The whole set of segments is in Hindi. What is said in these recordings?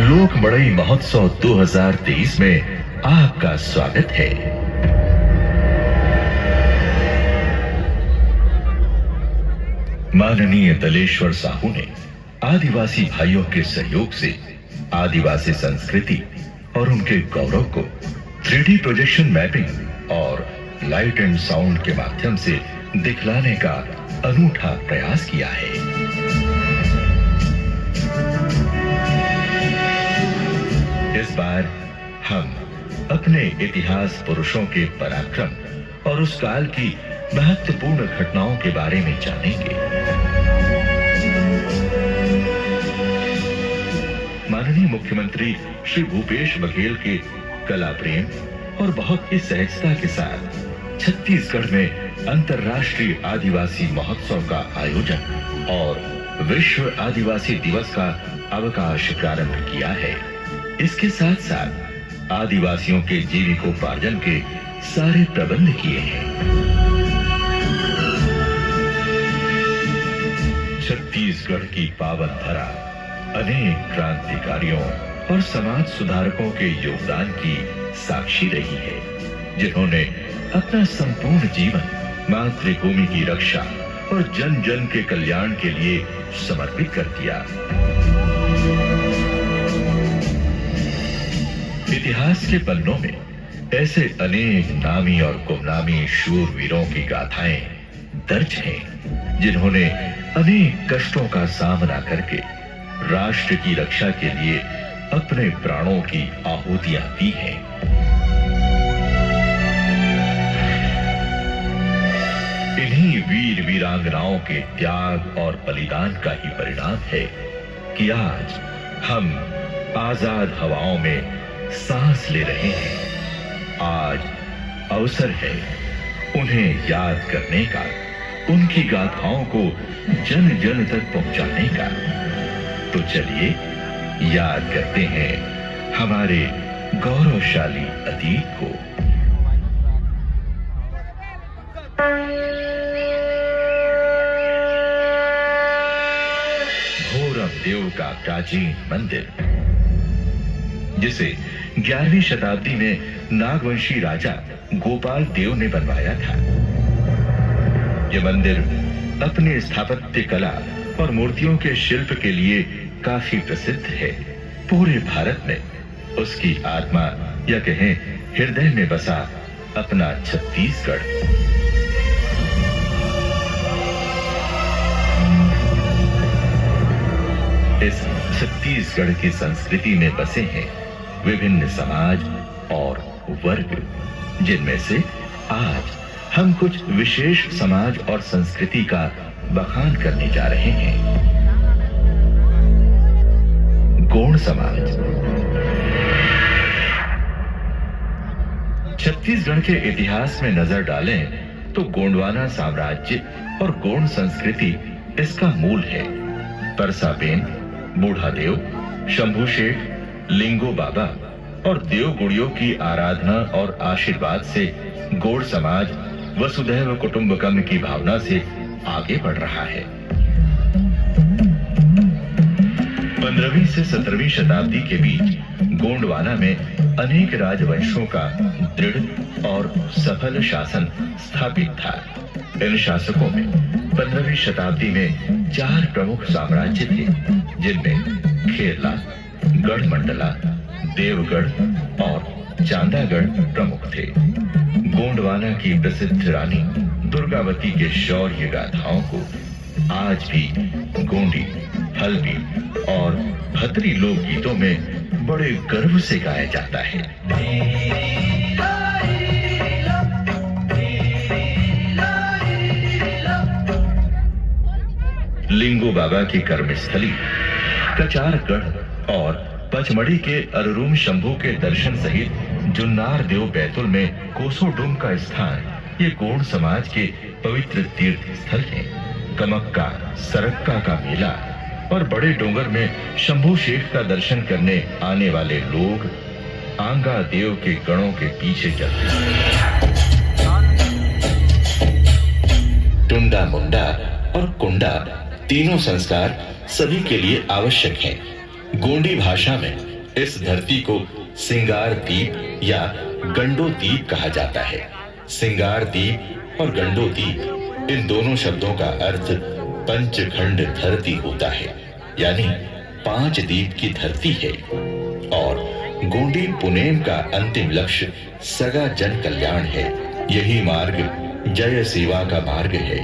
लोक मड़ई महोत्सव 2023 में आपका स्वागत है। माननीय दलेश्वर साहू ने आदिवासी भाइयों के सहयोग से आदिवासी संस्कृति और उनके गौरव को 3D प्रोजेक्शन मैपिंग और लाइट एंड साउंड के माध्यम से दिखलाने का अनूठा प्रयास किया है। इस बार हम अपने इतिहास पुरुषों के पराक्रम और उस काल की महत्वपूर्ण घटनाओं के बारे में जानेंगे। माननीय मुख्यमंत्री श्री भूपेश बघेल के कला प्रेम और बहुत ही सहजता के साथ छत्तीसगढ़ में अंतर्राष्ट्रीय आदिवासी महोत्सव का आयोजन और विश्व आदिवासी दिवस का अवकाश प्रारंभ किया है। इसके साथ साथ आदिवासियों के जीविकोपार्जन के सारे प्रबंध किए हैं। छत्तीसगढ़ की पावन धरा अनेक क्रांतिकारियों और समाज सुधारकों के योगदान की साक्षी रही है, जिन्होंने अपना संपूर्ण जीवन मातृभूमि की रक्षा और जन जन के कल्याण के लिए समर्पित कर दिया। इतिहास के पन्नों में ऐसे अनेक नामी और गुमनामी शूरवीरों की गाथाएं दर्ज हैं, जिन्होंने अनेक कष्टों का सामना करके राष्ट्र की रक्षा के लिए अपने प्राणों की आहुतियां दी हैं। इन्हीं वीर वीरांगनाओं के त्याग और बलिदान का ही परिणाम है कि आज हम आजाद हवाओं में सांस ले रहे हैं। आज अवसर है उन्हें याद करने का, उनकी गाथाओं को जन जन तक पहुंचाने का। तो चलिए याद करते हैं हमारे गौरवशाली अतीत को। भोरम देव का प्राचीन मंदिर, जिसे 11वीं शताब्दी में नागवंशी राजा गोपाल देव ने बनवाया था। यह मंदिर अपने स्थापत्य कला और मूर्तियों के शिल्प के लिए काफी प्रसिद्ध है। पूरे भारत में उसकी आत्मा या कहें हृदय में बसा अपना छत्तीसगढ़। इस छत्तीसगढ़ की संस्कृति में बसे हैं विभिन्न समाज और वर्ग, जिनमें से आज हम कुछ विशेष समाज और संस्कृति का बखान करने जा रहे हैं। गोंड समाज। छत्तीसगढ़ के इतिहास में नजर डालें तो गोंडवाना साम्राज्य और गोंड संस्कृति इसका मूल है। परसाबेन, बूढ़ादेव, शंभू-शेठ, लिंगो बाबा और देवगुड़ियों की आराधना और आशीर्वाद से गोंड समाज वसुधैव कुटुंबकम की भावना से आगे बढ़ रहा है। 15वीं से 17वीं शताब्दी के बीच गोंडवाना में अनेक राजवंशों का दृढ़ और सफल शासन स्थापित था। इन शासकों में 15वीं शताब्दी में 4 प्रमुख साम्राज्य थे, जिनमें खेरला, गढ़मंडला, देवगढ़ और चांदागढ़ प्रमुख थे। गोंडवाना की प्रसिद्ध रानी दुर्गावती के शौर्य गाथाओं को आज भी गोंडी, हल्बी और भतरी लोकगीतों में बड़े गर्व से गाया जाता है। लिंगो बाबा की कर्मस्थली कचारगढ़ और पचमढ़ी के अरुरुम शंभू के दर्शन सहित जुन्नार देव बैतुल में कोसोडुम का स्थान ये गोंड समाज के पवित्र तीर्थ स्थल है। कमक्का, सरक्का का मेला और बड़े डोंगर में शंभू शेख का दर्शन करने आने वाले लोग आंगा देव के गणों के पीछे चलते हैं। टुंडा मुंडा और कुंडा तीनों संस्कार सभी के लिए आवश्यक हैं। गोंडी भाषा में इस धरती को सिंगार द्वीप या गंडो द्वीप कहा जाता है। सिंगार द्वीप और गंडो द्वीप, इन दोनों शब्दों का अर्थ पंचखंड धरती होता है, यानी 5 द्वीप की धरती है। और गोंडी पुनेम का अंतिम लक्ष्य सगा जन कल्याण है। यही मार्ग जय सेवा का मार्ग है।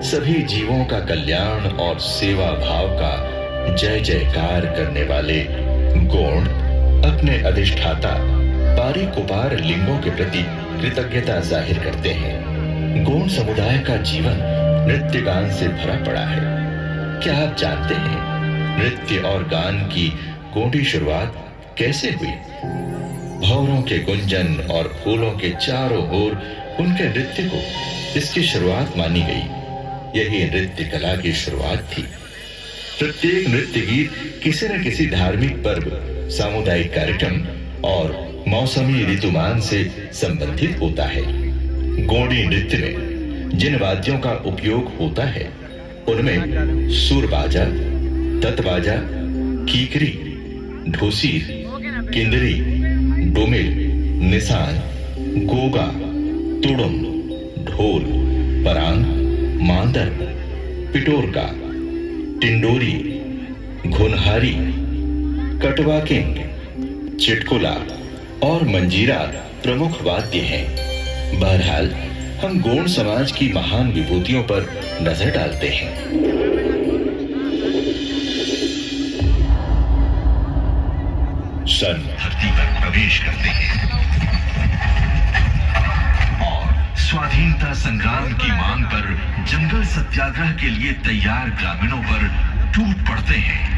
सभी जीवों का कल्याण और सेवा भाव का जय जयकार करने वाले गोंड अपने अधिष्ठाता पारी कुपार लिंगों के प्रति कृतज्ञता जाहिर करते हैं। गोंड समुदाय का जीवन नृत्य गान से भरा पड़ा है। क्या आप जानते हैं नृत्य और गान की गोंडी शुरुआत कैसे हुई? भौरों के गुंजन और फूलों के चारों ओर उनके नृत्य को इसकी शुरुआत मानी गई। यही नृत्य कला की शुरुआत थी। प्रत्येक नृत्य गीत किसी न किसी धार्मिक पर्व, सामुदायिक कार्यक्रम और मौसमी ऋतुमान से संबंधित होता है। गोंडी नृत्य में जिन वाद्यों का उपयोग होता है उनमें सुरबाजा, ततबाजा, कीकरी, ढोसीर, किंदरी, डोमिल, निशान, गोगा, तुड़ुम, ढोल, परांग, मांदर, पिटोरका, टिंडोरी, घुनहारी, कटवाकिंग, चिटकुला और मंजीरा प्रमुख वाद्य हैं। बहरहाल हम गोंड समाज की महान विभूतियों पर नजर डालते हैं। सन धरती पर प्रवेश करते हैं और स्वाधीनता संग्राम की मांग पर जंगल सत्याग्रह के लिए तैयार ग्रामीणों पर टूट पड़ते हैं।